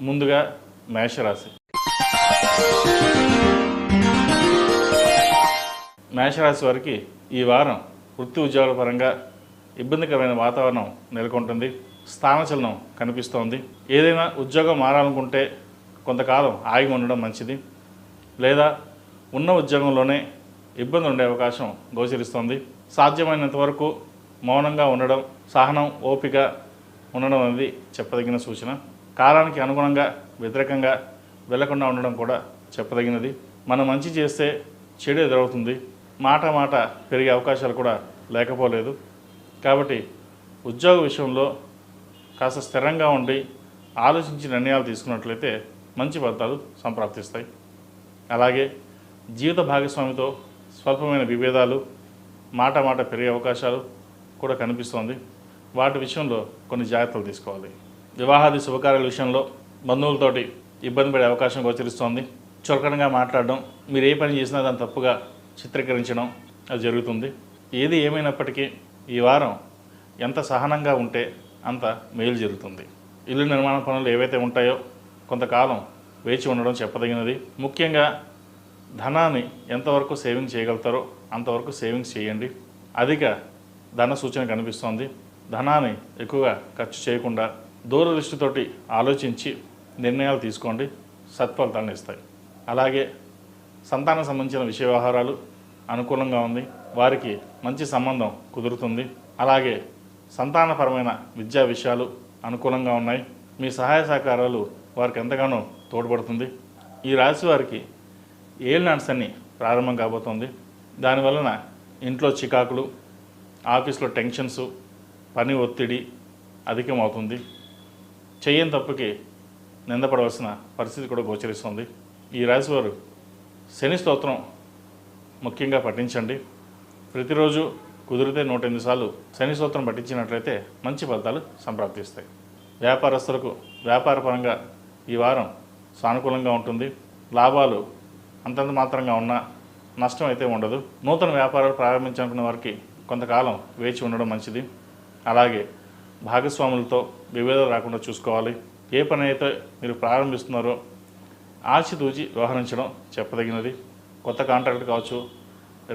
ముందుగా మేషరాశి. మేషరాశి వారికి ఈ వారం వృత్తి ఉద్యోగాల పరంగా ఇబ్బందికరమైన వాతావరణం నెలకొంటుంది. స్థానచలనం కనిపిస్తోంది. ఏదైనా ఉద్యోగం మారాలనుకుంటే కొంతకాలం ఆగి ఉండడం మంచిది. లేదా ఉన్న ఉద్యోగంలోనే ఇబ్బందులు ఉండే అవకాశం గోచరిస్తోంది. సాధ్యమైనంత వరకు మౌనంగా ఉండడం, సహనం, ఓపిక ఉండడం అనేది చెప్పదగిన సూచన. కాలానికి అనుగుణంగా వ్యతిరేకంగా వెళ్లకుండా ఉండడం కూడా చెప్పదగినది. మనం మంచి చేస్తే చెడు ఎదురవుతుంది. మాట పెరిగే అవకాశాలు కూడా లేకపోలేదు. కాబట్టి ఉద్యోగ విషయంలో కాస్త స్థిరంగా ఉండి ఆలోచించి నిర్ణయాలు తీసుకున్నట్లయితే మంచి ఫలితాలు సంప్రాప్తిస్తాయి. అలాగే జీవిత భాగస్వామితో స్వల్పమైన విభేదాలు, మాట పెరిగే అవకాశాలు కూడా కనిపిస్తోంది. వాటి విషయంలో కొన్ని జాగ్రత్తలు తీసుకోవాలి. వివాహాది శుభకార్యాల విషయంలో బంధువులతోటి ఇబ్బంది పడే అవకాశం గోచరిస్తోంది. చులకనగా మాట్లాడడం, మీరు ఏ పని చేసినా దాన్ని తప్పుగా చిత్రీకరించడం అది జరుగుతుంది. ఏది ఏమైనప్పటికీ ఈ వారం ఎంత సహనంగా ఉంటే అంత మేలు జరుగుతుంది. ఇల్లు నిర్మాణ పనులు ఏవైతే ఉంటాయో కొంతకాలం వేచి ఉండడం చెప్పదగినది. ముఖ్యంగా ధనాన్ని ఎంతవరకు సేవింగ్ చేయగలుగుతారో అంతవరకు సేవింగ్స్ చేయండి. అధిక ధన సూచన కనిపిస్తోంది. ధనాన్ని ఎక్కువగా ఖర్చు చేయకుండా దూరదృష్టితోటి ఆలోచించి నిర్ణయాలు తీసుకోండి, సత్ఫలితాలను ఇస్తాయి. అలాగే సంతానం సంబంధించిన విషయ వ్యవహారాలు అనుకూలంగా ఉంది. వారికి మంచి సంబంధం కుదురుతుంది. అలాగే సంతానపరమైన విద్యా విషయాలు అనుకూలంగా ఉన్నాయి. మీ సహాయ సహకారాలు వారికి ఎంతగానో తోడ్పడుతుంది. ఈ రాశి వారికి ఏలినాటి శని ప్రారంభం కాబోతోంది. దానివలన ఇంట్లో చికాకులు, ఆఫీస్లో టెన్షన్స్, పని ఒత్తిడి అధికమవుతుంది. చెయ్యని తప్పుకి నిందపడవలసిన పరిస్థితి కూడా గోచరిస్తుంది. ఈ రాశి వారు శని స్తోత్రం ముఖ్యంగా పఠించండి. ప్రతిరోజు కుదిరితే 108 సార్లు శని స్తోత్రం పఠించినట్లయితే మంచి ఫలితాలు సంప్రాప్తిస్తాయి. వ్యాపారస్తులకు వ్యాపారపరంగా ఈ వారం సానుకూలంగా ఉంటుంది. లాభాలు అంతంత మాత్రంగా ఉన్నా నష్టం అయితే ఉండదు. నూతన వ్యాపారాలు ప్రారంభించాలనుకున్న వారికి కొంతకాలం వేచి ఉండడం మంచిది. అలాగే భాగస్వాములతో విభేదాలు రాకుండా చూసుకోవాలి. ఏ పని అయితే మీరు ప్రారంభిస్తున్నారో ఆచితూచి వ్యవహరించడం చెప్పదగినది. కొత్త కాంట్రాక్ట్ కావచ్చు,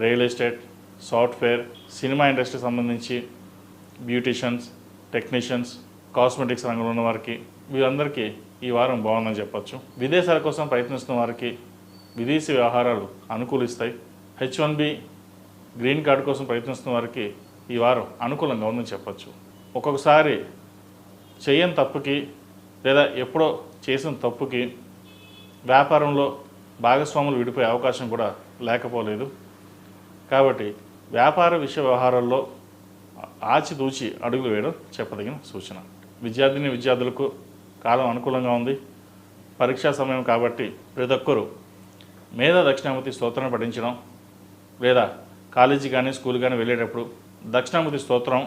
రియల్ ఎస్టేట్, సాఫ్ట్వేర్, సినిమా ఇండస్ట్రీకి సంబంధించి బ్యూటీషియన్స్, టెక్నీషియన్స్, కాస్మెటిక్స్ రంగంలో ఉన్న వారికి వీరందరికీ ఈ వారం బాగుందని చెప్పొచ్చు. విదేశాల కోసం ప్రయత్నిస్తున్న వారికి విదేశీ వ్యవహారాలు అనుకూలిస్తాయి. H1B గ్రీన్ కార్డు కోసం ప్రయత్నిస్తున్న వారికి ఈ వారం అనుకూలంగా ఉందని చెప్పొచ్చు. ఒక్కొక్కసారి చేయని తప్పుకి లేదా ఎప్పుడో చేసిన తప్పుకి వ్యాపారంలో భాగస్వాములు విడిపోయే అవకాశం కూడా లేకపోలేదు. కాబట్టి వ్యాపార విషయ వ్యవహారాల్లో ఆచితూచి అడుగులు వేయడం చెప్పదగిన సూచన. విద్యార్థులకు కాలం అనుకూలంగా ఉంది. పరీక్షా సమయం కాబట్టి ప్రతి ఒక్కరూ మేధా దక్షిణామూర్తి స్తోత్రం పఠించడం, లేదా కాలేజీ కానీ స్కూల్ కానీ వెళ్ళేటప్పుడు దక్షిణామూర్తి స్తోత్రం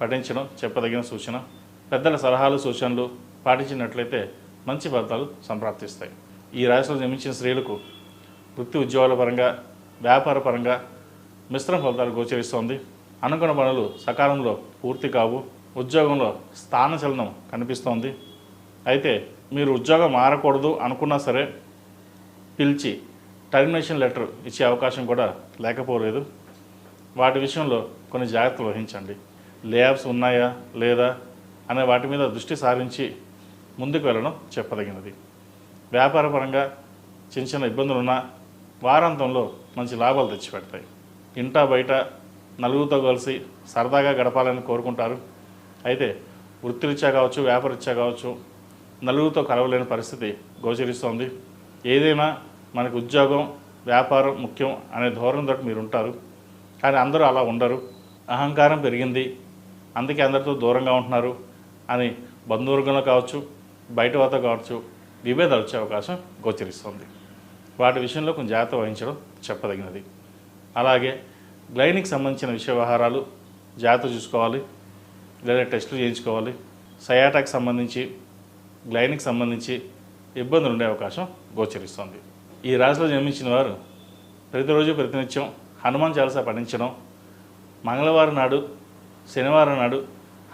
పఠించడం చెప్పదగిన సూచన. పెద్దల సలహాలు సూచనలు పాటించినట్లయితే మంచి ఫలితాలు సంప్రాప్తిస్తాయి. ఈ రాశిలో జన్మించిన స్త్రీలకు వృత్తి ఉద్యోగాల పరంగా, వ్యాపార పరంగా మిశ్రమ ఫలితాలు గోచరిస్తోంది. అనుకున్న పనులు సకాలంలో పూర్తి కావు. ఉద్యోగంలో స్థానచలనం కనిపిస్తోంది. అయితే మీరు ఉద్యోగం మారకూడదు అనుకున్నా సరే పిలిచి టర్మినేషన్ లెటర్ ఇచ్చే అవకాశం కూడా లేకపోలేదు. వాటి విషయంలో కొన్ని జాగ్రత్తలు వహించండి. లేఆఫ్స్ ఉన్నాయా లేదా అనే వాటి మీద దృష్టి సారించి ముందుకు వెళ్ళడం చెప్పదగినది. వ్యాపారపరంగా చిన్న ఇబ్బందులున్నా వారాంతంలో మంచి లాభాలు తెచ్చిపెడతాయి. ఇంటా బయట నలుగురితో కలిసి సరదాగా గడపాలని కోరుకుంటారు. అయితే వృత్తిరీత్యా కావచ్చు, వ్యాపారరీత్యా కావచ్చు, నలుగురితో కలవలేని పరిస్థితి గోచరిస్తోంది. ఏదైనా మనకు ఉద్యోగం, వ్యాపారం ముఖ్యం అనే ధోరణితో మీరు ఉంటారు. కానీ అందరూ అలా ఉండరు. అహంకారం పెరిగింది, అందుకే అందరితో దూరంగా ఉంటున్నారు అని బంధువర్గంలో కావచ్చు, బయట వారితో కావచ్చు విభేదాలు వచ్చే అవకాశం గోచరిస్తుంది. వాటి విషయంలో కొంచెం జాగ్రత్త వహించడం చెప్పదగినది. అలాగే గ్లైనిక్ సంబంధించిన విషయ వ్యవహారాలు జాగ్రత్త చూసుకోవాలి, లేదా టెస్టులు చేయించుకోవాలి. సయాటాకి సంబంధించి, గ్లైనిక్ సంబంధించి ఇబ్బందులు ఉండే అవకాశం గోచరిస్తుంది. ఈ రాశిలో జన్మించిన వారు ప్రతిరోజు ప్రతినిత్యం హనుమాన్ చాలీసా పఠించడం, మంగళవారం నాడు, శనివారం నాడు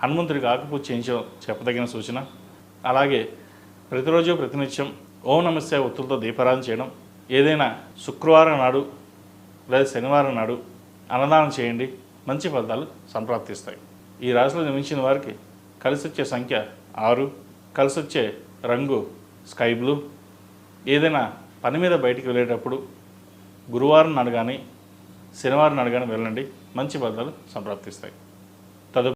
హనుమంతుడికి ఆకుపూజ చేయించడం చెప్పదగిన సూచన. అలాగే ప్రతిరోజు ప్రతినిత్యం ఓం నమస్తే ఒత్తులతో దీపారాధన చేయడం, ఏదైనా శుక్రవారం నాడు లేదా శనివారం నాడు అన్నదానం చేయండి, మంచి ఫలితాలు సంప్రాప్తిస్తాయి. ఈ రాశిలో జన్మించిన వారికి కలిసి వచ్చే సంఖ్య 6, కలిసి వచ్చే రంగు స్కై బ్లూ. ఏదైనా పని మీద బయటికి వెళ్ళేటప్పుడు గురువారం నాడు కానీ శనివారం నాడు కానీ వెళ్ళండి, మంచి ఫలితాలు సంప్రాప్తిస్తాయి.